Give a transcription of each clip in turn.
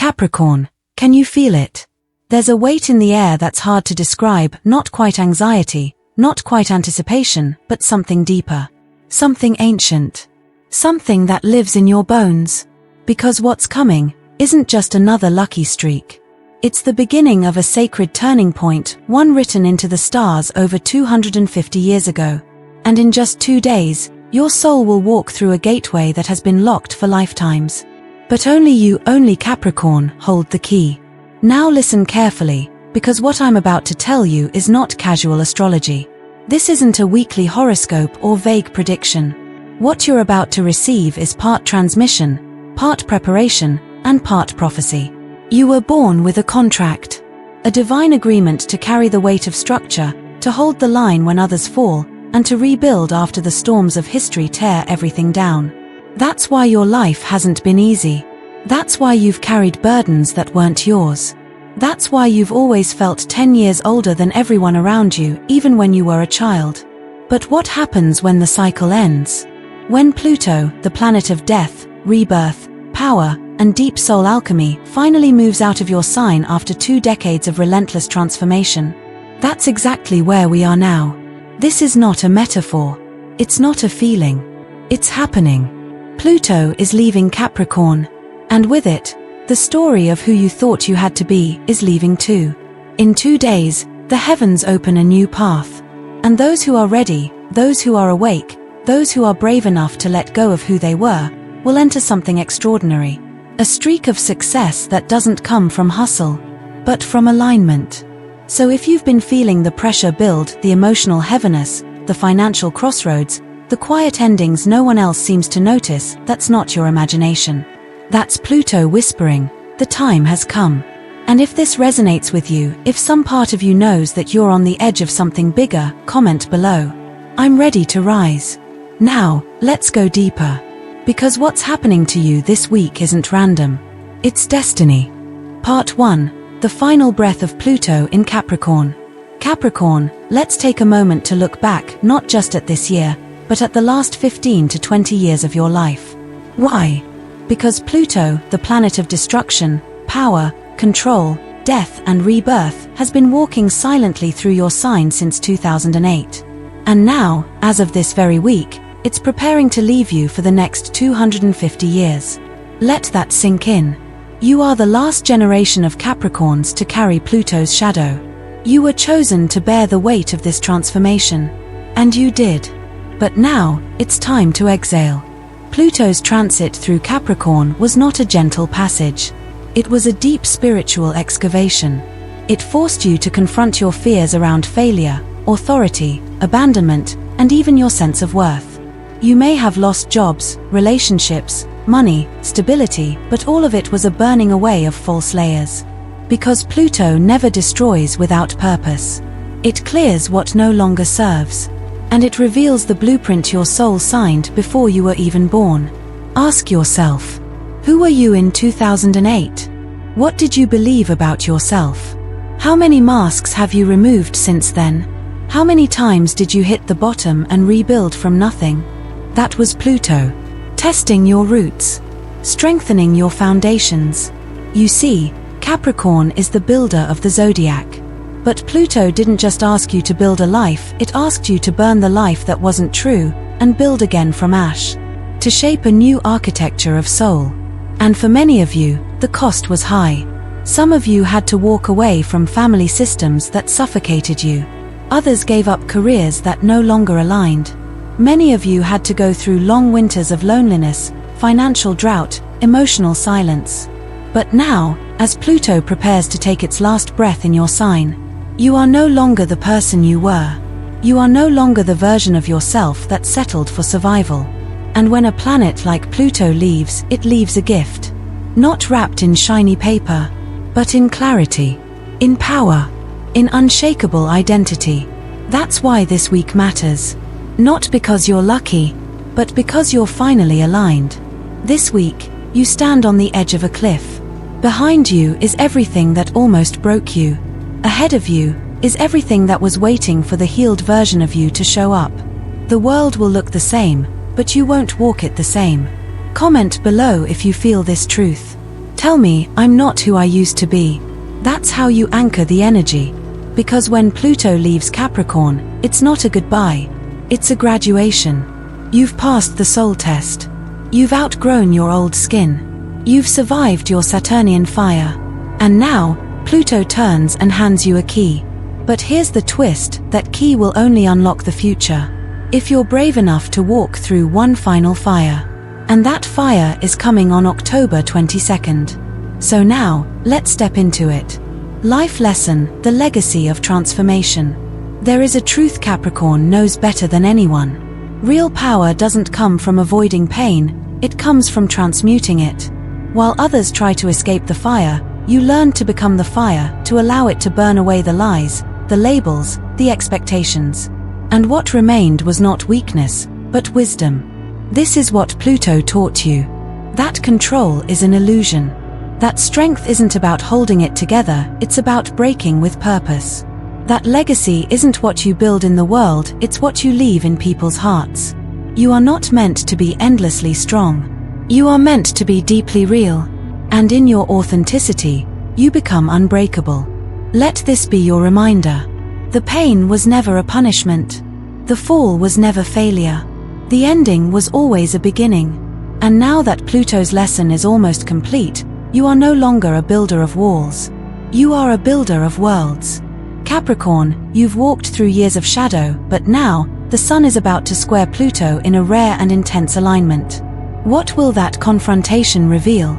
Capricorn, can you feel it? There's a weight in the air that's hard to describe, not quite anxiety, not quite anticipation, but something deeper. Something ancient. Something that lives in your bones. Because what's coming isn't just another lucky streak. It's the beginning of a sacred turning point, one written into the stars over 250 years ago. And in just 2 days, your soul will walk through a gateway that has been locked for lifetimes. But only you, only Capricorn, hold the key. Now listen carefully, because what I'm about to tell you is not casual astrology. This isn't a weekly horoscope or vague prediction. What you're about to receive is part transmission, part preparation, and part prophecy. You were born with a contract. A divine agreement to carry the weight of structure, to hold the line when others fall, and to rebuild after the storms of history tear everything down. That's why your life hasn't been easy. That's why you've carried burdens that weren't yours. That's why you've always felt 10 years older than everyone around you, even when you were a child. But what happens when the cycle ends? When Pluto, the planet of death, rebirth, power, and deep soul alchemy, finally moves out of your sign after 2 decades of relentless transformation. That's exactly where we are now. This is not a metaphor. It's not a feeling. It's happening. Pluto is leaving Capricorn. And with it, the story of who you thought you had to be is leaving too. In 2 days, the heavens open a new path. And those who are ready, those who are awake, those who are brave enough to let go of who they were, will enter something extraordinary. A streak of success that doesn't come from hustle, but from alignment. So if you've been feeling the pressure build, the emotional heaviness, the financial crossroads, the quiet endings no one else seems to notice, that's not your imagination. That's Pluto whispering, the time has come. And if this resonates with you, if some part of you knows that you're on the edge of something bigger, comment below. I'm ready to rise. Now, let's go deeper. Because what's happening to you this week isn't random. It's destiny. Part 1. The final breath of Pluto in Capricorn. Capricorn, let's take a moment to look back, not just at this year, but at the last 15 to 20 years of your life. Why? Because Pluto, the planet of destruction, power, control, death and rebirth, has been walking silently through your sign since 2008. And now, as of this very week, it's preparing to leave you for the next 250 years. Let that sink in. You are the last generation of Capricorns to carry Pluto's shadow. You were chosen to bear the weight of this transformation. And you did. But now, it's time to exhale. Pluto's transit through Capricorn was not a gentle passage. It was a deep spiritual excavation. It forced you to confront your fears around failure, authority, abandonment, and even your sense of worth. You may have lost jobs, relationships, money, stability, but all of it was a burning away of false layers. Because Pluto never destroys without purpose. It clears what no longer serves. And it reveals the blueprint your soul signed before you were even born. Ask yourself, who were you in 2008? What did you believe about yourself? How many masks have you removed since then? How many times did you hit the bottom and rebuild from nothing? That was Pluto. Testing your roots. Strengthening your foundations. You see, Capricorn is the builder of the zodiac. But Pluto didn't just ask you to build a life, it asked you to burn the life that wasn't true, and build again from ash. To shape a new architecture of soul. And for many of you, the cost was high. Some of you had to walk away from family systems that suffocated you. Others gave up careers that no longer aligned. Many of you had to go through long winters of loneliness, financial drought, emotional silence. But now, as Pluto prepares to take its last breath in your sign, you are no longer the person you were. You are no longer the version of yourself that settled for survival. And when a planet like Pluto leaves, it leaves a gift. Not wrapped in shiny paper, but in clarity, in power, in unshakable identity. That's why this week matters. Not because you're lucky, but because you're finally aligned. This week, you stand on the edge of a cliff. Behind you is everything that almost broke you. Ahead of you is everything that was waiting for the healed version of you to show up. The world will look the same, but you won't walk it the same. Comment below if you feel this truth. Tell me, I'm not who I used to be. That's how you anchor the energy. Because when Pluto leaves Capricorn, it's not a goodbye. It's a graduation. You've passed the soul test. You've outgrown your old skin. You've survived your Saturnian fire. And now, Pluto turns and hands you a key. But here's the twist, that key will only unlock the future if you're brave enough to walk through one final fire. And that fire is coming on October 22nd. So now, let's step into it. Life lesson, the legacy of transformation. There is a truth Capricorn knows better than anyone. Real power doesn't come from avoiding pain, it comes from transmuting it. While others try to escape the fire, you learn to become the fire, to allow it to burn away the lies, the labels, the expectations. And what remained was not weakness, but wisdom. This is what Pluto taught you. That control is an illusion. That strength isn't about holding it together, it's about breaking with purpose. That legacy isn't what you build in the world, it's what you leave in people's hearts. You are not meant to be endlessly strong. You are meant to be deeply real. And in your authenticity, you become unbreakable. Let this be your reminder. The pain was never a punishment. The fall was never failure. The ending was always a beginning. And now that Pluto's lesson is almost complete, you are no longer a builder of walls. You are a builder of worlds. Capricorn, you've walked through years of shadow, but now, the Sun is about to square Pluto in a rare and intense alignment. What will that confrontation reveal?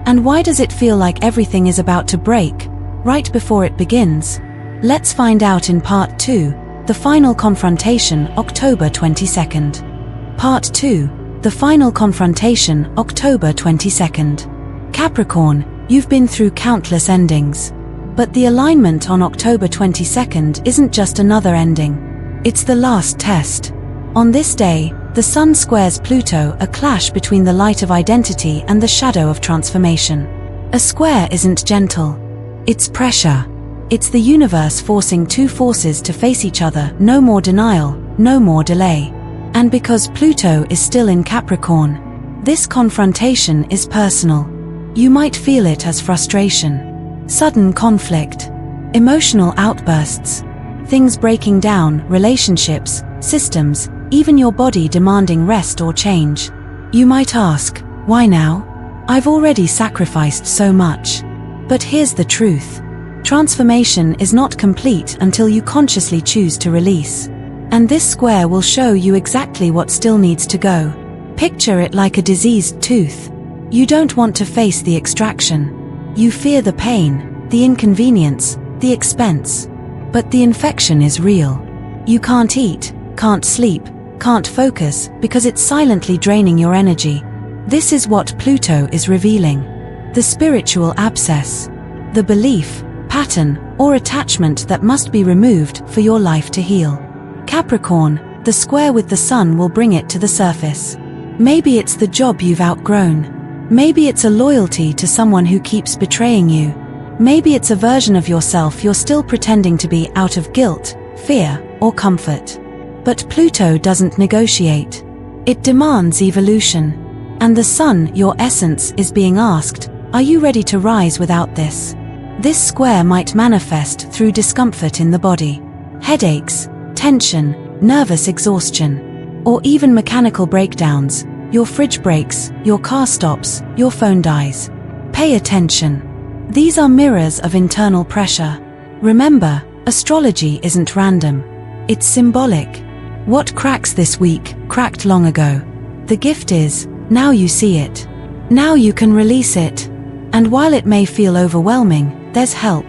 And why does it feel like everything is about to break, right before it begins? Let's find out in Part 2, the final confrontation, October 22nd. Part 2, the final confrontation, October 22nd. Capricorn, you've been through countless endings. But the alignment on October 22nd isn't just another ending. It's the last test. On this day, the Sun squares Pluto, a clash between the light of identity and the shadow of transformation. A square isn't gentle. It's pressure. It's the universe forcing two forces to face each other, no more denial, no more delay. And because Pluto is still in Capricorn, this confrontation is personal. You might feel it as frustration, sudden conflict, emotional outbursts, things breaking down, relationships, systems, even your body demanding rest or change. You might ask, why now? I've already sacrificed so much. But here's the truth. Transformation is not complete until you consciously choose to release. And this square will show you exactly what still needs to go. Picture it like a diseased tooth. You don't want to face the extraction. You fear the pain, the inconvenience, the expense. But the infection is real. You can't eat, can't sleep, can't focus, because it's silently draining your energy. This is what Pluto is revealing. The spiritual abscess. The belief, pattern, or attachment that must be removed for your life to heal. Capricorn, the square with the Sun will bring it to the surface. Maybe it's the job you've outgrown. Maybe it's a loyalty to someone who keeps betraying you. Maybe it's a version of yourself you're still pretending to be out of guilt, fear, or comfort. But Pluto doesn't negotiate. It demands evolution. And the Sun, your essence, is being asked, are you ready to rise without this? This square might manifest through discomfort in the body. Headaches, tension, nervous exhaustion, or even mechanical breakdowns. Your fridge breaks, your car stops, your phone dies. Pay attention. These are mirrors of internal pressure. Remember, astrology isn't random. It's symbolic. What cracks this week, cracked long ago. The gift is, now you see it. Now you can release it. And while it may feel overwhelming, there's help.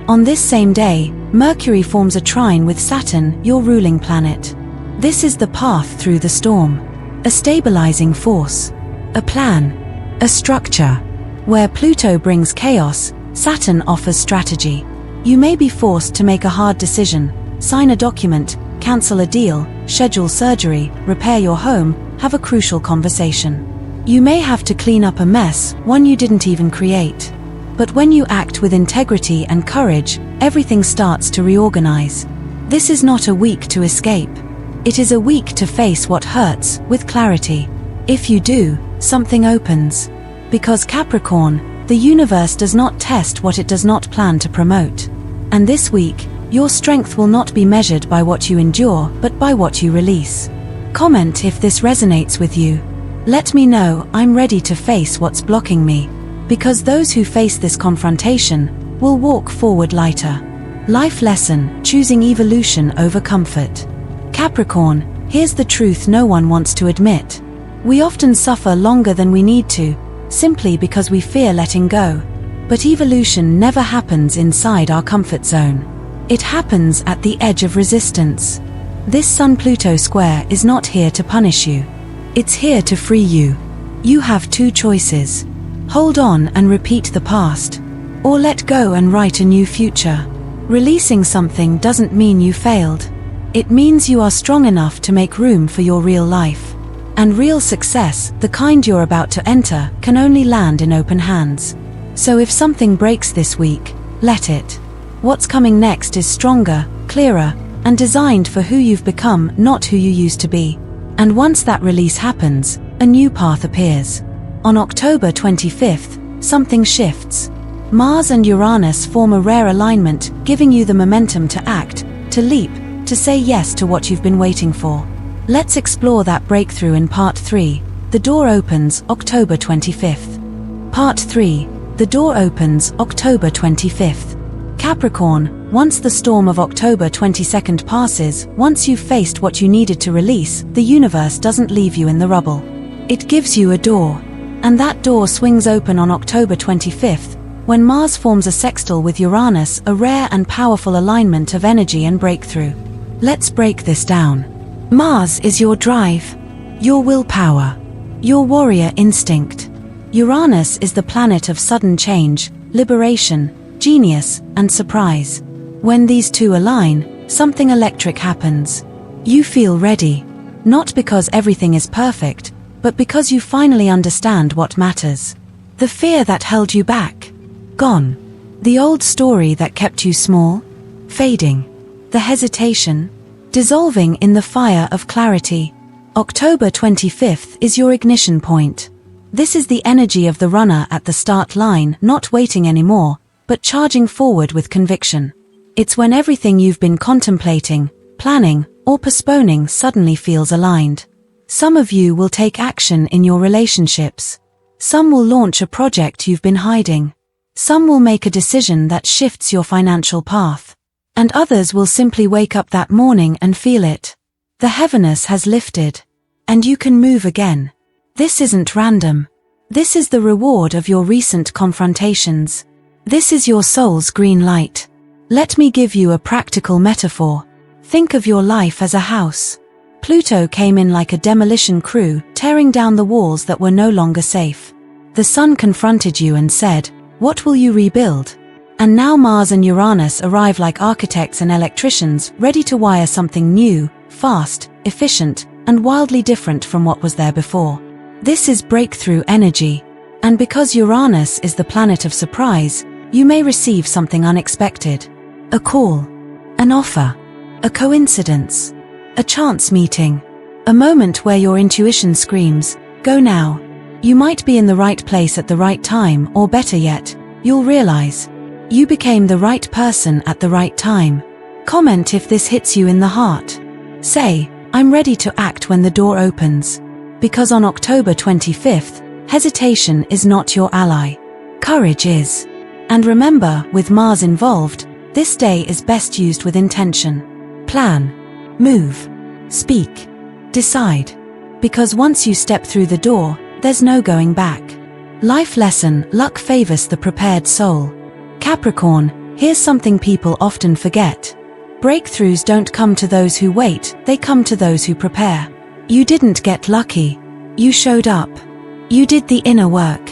On this same day, Mercury forms a trine with Saturn, your ruling planet. This is the path through the storm. A stabilizing force. A plan. A structure. Where Pluto brings chaos, Saturn offers strategy. You may be forced to make a hard decision, sign a document, cancel a deal, schedule surgery, repair your home, have a crucial conversation. You may have to clean up a mess, one you didn't even create. But when you act with integrity and courage, everything starts to reorganize. This is not a week to escape. It is a week to face what hurts, with clarity. If you do, something opens. Because Capricorn, The universe does not test what it does not plan to promote. And this week, your strength will not be measured by what you endure, but by what you release. Comment if this resonates with you. Let me know. I'm ready to face what's blocking me. Because those who face this confrontation will walk forward lighter. Life lesson: choosing evolution over comfort. Capricorn, here's the truth no one wants to admit. We often suffer longer than we need to, simply because we fear letting go. But evolution never happens inside our comfort zone. It happens at the edge of resistance. This Sun-Pluto square is not here to punish you. It's here to free you. You have two choices. Hold on and repeat the past, or let go and write a new future. Releasing something doesn't mean you failed. It means you are strong enough to make room for your real life. And real success, the kind you're about to enter, can only land in open hands. So if something breaks this week, let it. What's coming next is stronger, clearer, and designed for who you've become, not who you used to be. And once that release happens, a new path appears. On October 25th, something shifts. Mars and Uranus form a rare alignment, giving you the momentum to act, to leap, to say yes to what you've been waiting for. Let's explore that breakthrough in Part 3. The door opens, October 25th. Part 3. The door opens, October 25th. Capricorn, once the storm of October 22nd passes, once you've faced what you needed to release, the universe doesn't leave you in the rubble. It gives you a door. And that door swings open on October 25th, when Mars forms a sextile with Uranus, a rare and powerful alignment of energy and breakthrough. Let's break this down. Mars is your drive, your willpower, your warrior instinct. Uranus is the planet of sudden change, liberation, genius, and surprise. When these two align, something electric happens. You feel ready, not because everything is perfect, but because you finally understand what matters. The fear that held you back, gone. The old story that kept you small, fading. The hesitation, dissolving in the fire of clarity. October 25th is your ignition point. This is the energy of the runner at the start line, not waiting anymore, but charging forward with conviction. It's when everything you've been contemplating, planning, or postponing suddenly feels aligned. Some of you will take action in your relationships. Some will launch a project you've been hiding. Some will make a decision that shifts your financial path. And others will simply wake up that morning and feel it. The heaviness has lifted. And you can move again. This isn't random. This is the reward of your recent confrontations. This is your soul's green light. Let me give you a practical metaphor. Think of your life as a house. Pluto came in like a demolition crew, tearing down the walls that were no longer safe. The sun confronted you and said, "What will you rebuild?" And now Mars and Uranus arrive like architects and electricians, ready to wire something new, fast, efficient, and wildly different from what was there before. This is breakthrough energy. And because Uranus is the planet of surprise, you may receive something unexpected. A call, an offer, a coincidence, a chance meeting, a moment where your intuition screams, "Go now." You might be in the right place at the right time, or better yet, you'll realize you became the right person at the right time. Comment if this hits you in the heart. Say, "I'm ready to act when the door opens." Because on October 25th, hesitation is not your ally. Courage is. And remember, with Mars involved, this day is best used with intention. Plan, move, speak, decide. Because once you step through the door, there's no going back. Life lesson: luck favors the prepared soul. Capricorn, here's something people often forget. Breakthroughs don't come to those who wait, they come to those who prepare. You didn't get lucky. You showed up. You did the inner work.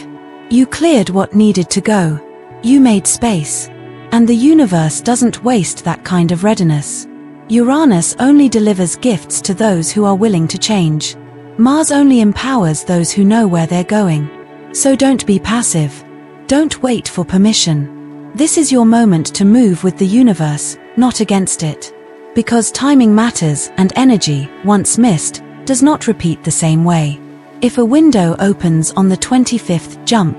You cleared what needed to go. You made space. And the universe doesn't waste that kind of readiness. Uranus only delivers gifts to those who are willing to change. Mars only empowers those who know where they're going. So don't be passive. Don't wait for permission. This is your moment to move with the universe, not against it. Because timing matters, and energy, once missed, does not repeat the same way. If a window opens on the 25th, jump.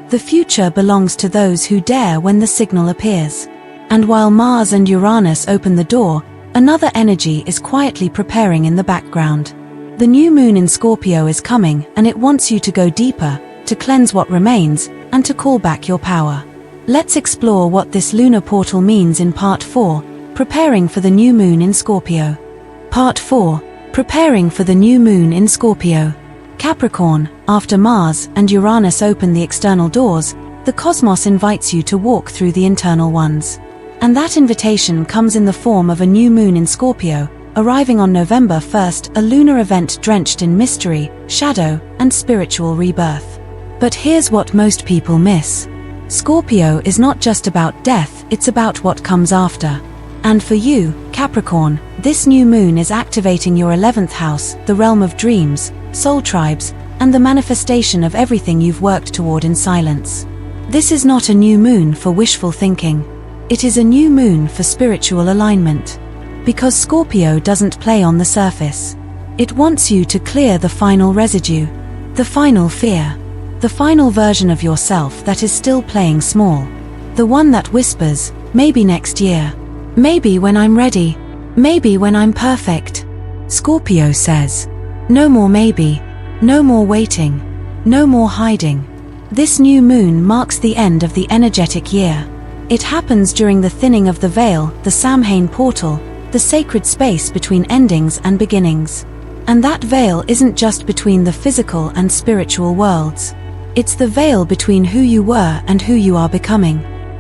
The future belongs to those who dare when the signal appears. And while Mars and Uranus open the door, another energy is quietly preparing in the background. The new moon in Scorpio is coming, and it wants you to go deeper, to cleanse what remains, and to call back your power. Let's explore what this lunar portal means in Part 4, Preparing for the New Moon in Scorpio. Part 4, Preparing for the New Moon in Scorpio. Capricorn, after Mars and Uranus open the external doors, the cosmos invites you to walk through the internal ones. And that invitation comes in the form of a new moon in Scorpio, arriving on November 1st, a lunar event drenched in mystery, shadow, and spiritual rebirth. But here's what most people miss. Scorpio is not just about death, it's about what comes after. And for you, Capricorn, this new moon is activating your 11th house, the realm of dreams, soul tribes, and the manifestation of everything you've worked toward in silence. This is not a new moon for wishful thinking. It is a new moon for spiritual alignment. Because Scorpio doesn't play on the surface. It wants you to clear the final residue, the final fear, the final version of yourself that is still playing small. The one that whispers, maybe next year, maybe when I'm ready, maybe when I'm perfect. Scorpio says, no more maybe, no more waiting, no more hiding. This new moon marks the end of the energetic year. It happens during the thinning of the veil, the Samhain portal, the sacred space between endings and beginnings. And that veil isn't just between the physical and spiritual worlds. It's the veil between who you were and who you are becoming.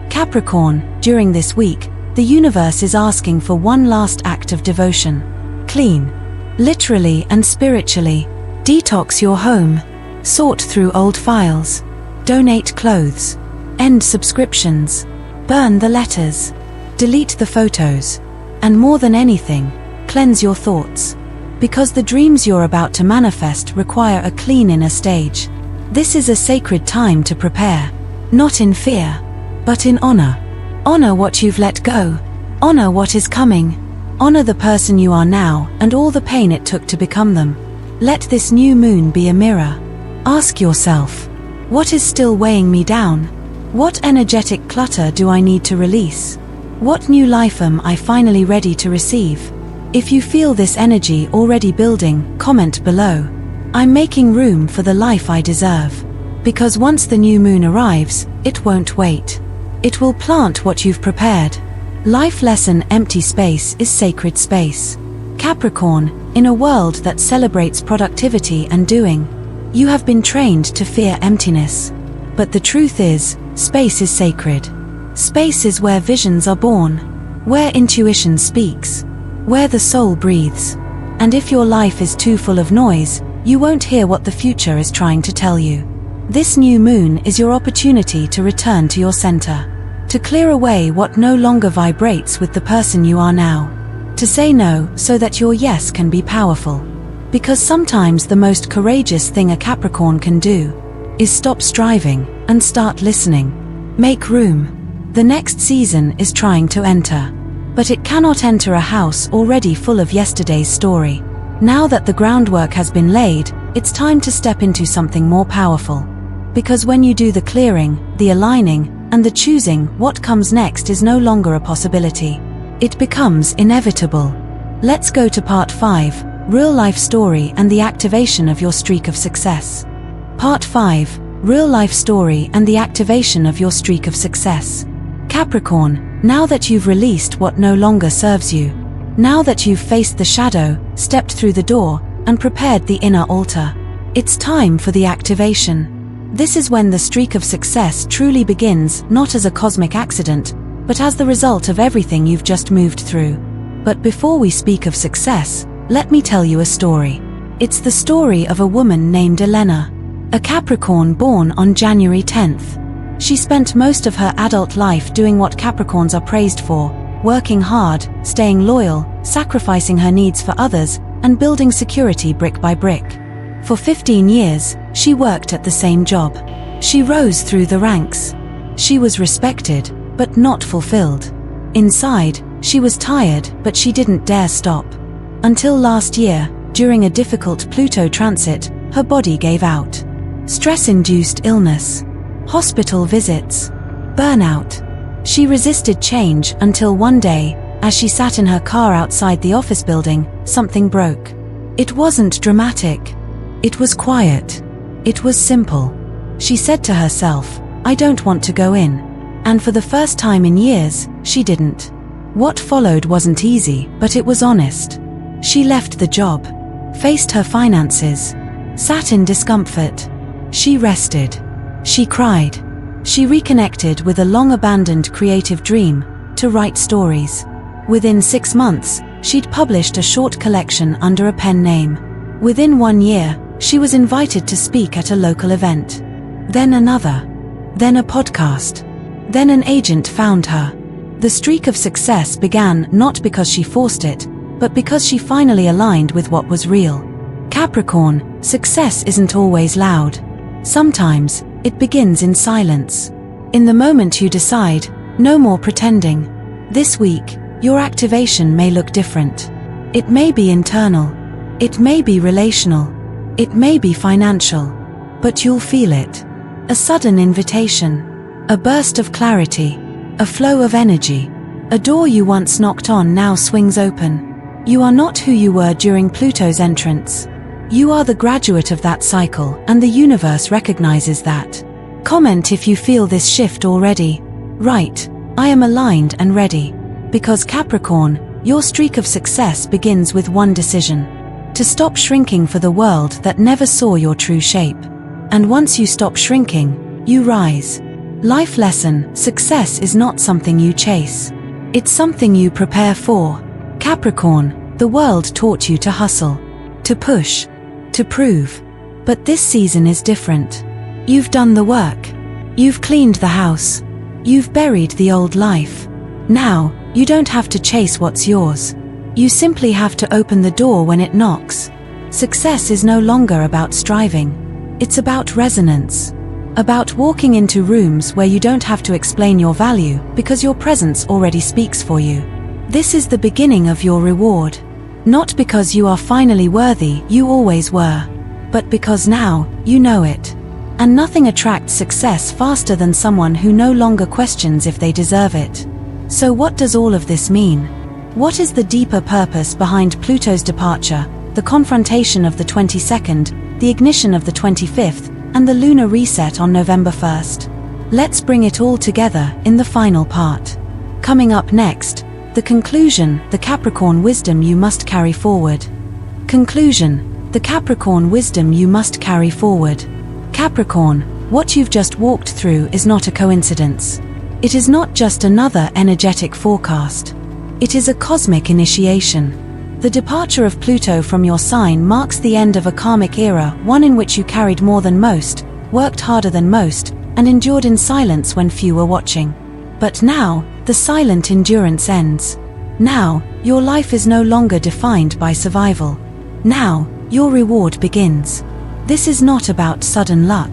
Capricorn, during this week, the universe is asking for one last act of devotion. Clean. Literally and spiritually. Detox your home. Sort through old files. Donate clothes. End subscriptions. Burn the letters. Delete the photos. And more than anything, cleanse your thoughts. Because the dreams you're about to manifest require a clean inner stage. This is a sacred time to prepare. Not in fear, but in honor. Honor what you've let go. Honor what is coming. Honor the person you are now and all the pain it took to become them. Let this new moon be a mirror. Ask yourself, what is still weighing me down? What energetic clutter do I need to release? What new life am I finally ready to receive? If you feel this energy already building, comment below. I'm making room for the life I deserve. Because once the new moon arrives, it won't wait. It will plant what you've prepared. Life lesson: empty space is sacred space. Capricorn, in a world that celebrates productivity and doing, you have been trained to fear emptiness. But the truth is, space is sacred. Space is where visions are born, where intuition speaks, where the soul breathes. And if your life is too full of noise, you won't hear what the future is trying to tell you. This new moon is your opportunity to return to your center, to clear away what no longer vibrates with the person you are now, to say no so that your yes can be powerful. Because sometimes the most courageous thing a Capricorn can do is stop striving and start listening. Make room. The next season is trying to enter, but it cannot enter a house already full of yesterday's story. Now that the groundwork has been laid, it's time to step into something more powerful. Because when you do the clearing, the aligning, and the choosing, what comes next is no longer a possibility. It becomes inevitable. Let's go to Part 5, Real Life Story and the Activation of Your Streak of Success. Part 5, Real Life Story and the Activation of Your Streak of Success. Capricorn, now that you've released what no longer serves you, now that you've faced the shadow, stepped through the door, and prepared the inner altar, it's time for the activation. This is when the streak of success truly begins, not as a cosmic accident, but as the result of everything you've just moved through. But before we speak of success, let me tell you a story. It's the story of a woman named Elena, a Capricorn born on January 10th. She spent most of her adult life doing what Capricorns are praised for, working hard, staying loyal, sacrificing her needs for others, and building security brick by brick. For 15 years, she worked at the same job. She rose through the ranks. She was respected, but not fulfilled. Inside, she was tired, but she didn't dare stop. Until last year, during a difficult Pluto transit, her body gave out. Stress-induced illness. hospital visits, burnout. She resisted change until one day, as she sat in her car outside the office building, something broke. It wasn't dramatic. It was quiet. It was simple. She said to herself, "I don't want to go in." And for the first time in years, she didn't. What followed wasn't easy, but it was honest. She left the job, faced her finances, sat in discomfort. She rested. She cried. She reconnected with a long-abandoned creative dream, to write stories. Within 6 months, she'd published a short collection under a pen name. Within 1 year, she was invited to speak at a local event. Then another. Then a podcast. Then an agent found her. The streak of success began not because she forced it, but because she finally aligned with what was real. Capricorn, success isn't always loud. Sometimes, it begins in silence. In the moment you decide, no more pretending. This week, your activation may look different. It may be internal. It may be relational. It may be financial. But you'll feel it. A sudden invitation. A burst of clarity. A flow of energy. A door you once knocked on now swings open. You are not who you were during Pluto's entrance. You are the graduate of that cycle, and the universe recognizes that. Comment if you feel this shift already. Write, "I am aligned and ready." Because Capricorn, your streak of success begins with one decision. To stop shrinking for the world that never saw your true shape. And once you stop shrinking, you rise. Life lesson: success is not something you chase. It's something you prepare for. Capricorn, the world taught you to hustle, to push, to prove. But this season is different. You've done the work. You've cleaned the house. You've buried the old life. Now, you don't have to chase what's yours. You simply have to open the door when it knocks. Success is no longer about striving. It's about resonance. About walking into rooms where you don't have to explain your value because your presence already speaks for you. This is the beginning of your reward. Not because you are finally worthy, you always were. But because now, you know it. And nothing attracts success faster than someone who no longer questions if they deserve it. So what does all of this mean? What is the deeper purpose behind Pluto's departure, the confrontation of the 22nd, the ignition of the 25th, and the lunar reset on November 1st? Let's bring it all together in the final part. Coming up next, the conclusion, the Capricorn wisdom you must carry forward. Conclusion, the Capricorn wisdom you must carry forward. Capricorn, what you've just walked through is not a coincidence. It is not just another energetic forecast. It is a cosmic initiation. The departure of Pluto from your sign marks the end of a karmic era, one in which you carried more than most, worked harder than most, and endured in silence when few were watching. But now, the silent endurance ends. Now, your life is no longer defined by survival. Now, your reward begins. This is not about sudden luck.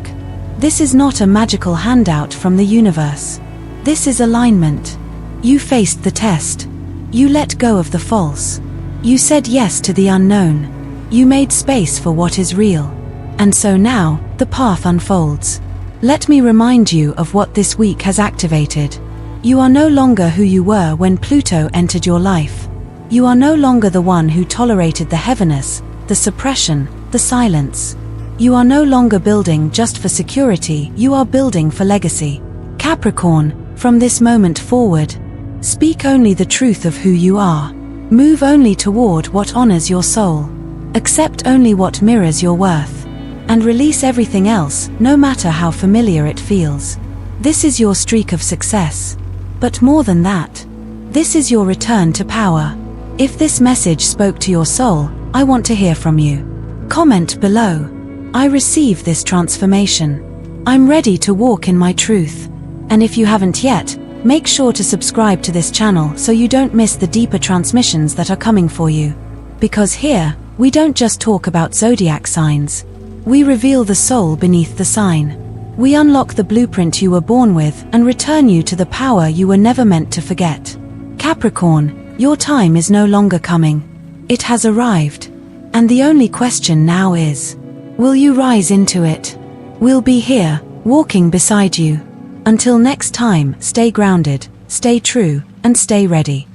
This is not a magical handout from the universe. This is alignment. You faced the test. You let go of the false. You said yes to the unknown. You made space for what is real. And so now, the path unfolds. Let me remind you of what this week has activated. You are no longer who you were when Pluto entered your life. You are no longer the one who tolerated the heaviness, the suppression, the silence. You are no longer building just for security, you are building for legacy. Capricorn, from this moment forward, speak only the truth of who you are. Move only toward what honors your soul. Accept only what mirrors your worth. And release everything else, no matter how familiar it feels. This is your streak of success. But more than that, this is your return to power. If this message spoke to your soul, I want to hear from you. Comment below. I receive this transformation. I'm ready to walk in my truth. And if you haven't yet, make sure to subscribe to this channel so you don't miss the deeper transmissions that are coming for you. Because here, we don't just talk about zodiac signs. We reveal the soul beneath the sign. We unlock the blueprint you were born with and return you to the power you were never meant to forget. Capricorn, your time is no longer coming. It has arrived. And the only question now is, will you rise into it? We'll be here, walking beside you. Until next time, stay grounded, stay true, and stay ready.